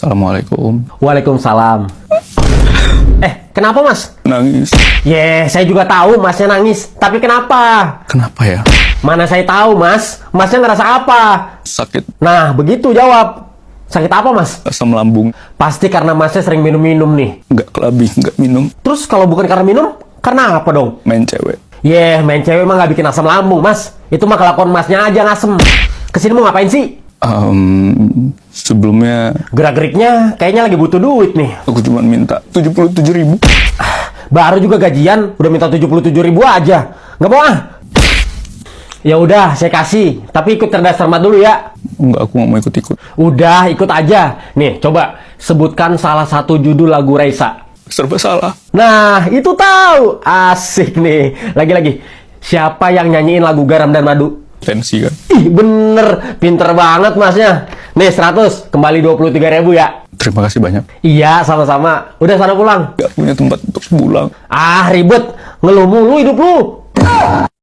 Assalamualaikum. Waalaikumsalam. Kenapa mas? Nangis. Saya juga tahu masnya nangis. Tapi kenapa? Kenapa ya? Mana saya tahu mas. Masnya ngerasa apa? Sakit Nah, begitu jawab. Sakit apa mas? asam lambung. Pasti karena masnya sering minum-minum nih. Nggak kelabih, nggak minum. Terus kalau bukan karena minum, karena apa dong? Main cewek. Main cewek mah nggak bikin asam lambung mas. Itu mah kelakuan masnya aja ngasem. Kesini mau ngapain sih? Sebelumnya Gerak-geriknya kayaknya lagi butuh duit nih. aku cuma minta 77.000. Baru juga gajian, udah minta 77.000 aja. Nggak mau ah. Ya udah, saya kasih. Tapi ikut cerdas cermat dulu ya. Enggak, aku nggak mau ikut-ikut. Udah, ikut aja. Nih, coba sebutkan salah satu judul lagu Raisa. Serba salah. Nah, itu tahu. Asik nih. Lagi-lagi. Siapa yang nyanyiin lagu Garam dan Madu? Tensi kan. Ih, bener. Pinter banget masnya. Nih, 100. Kembali 23.000 ya. Terima kasih banyak. Iya, sama-sama. Udah, sana pulang. Nggak punya tempat untuk pulang. Ah, ribet. Ngeluh mulu hidup lu.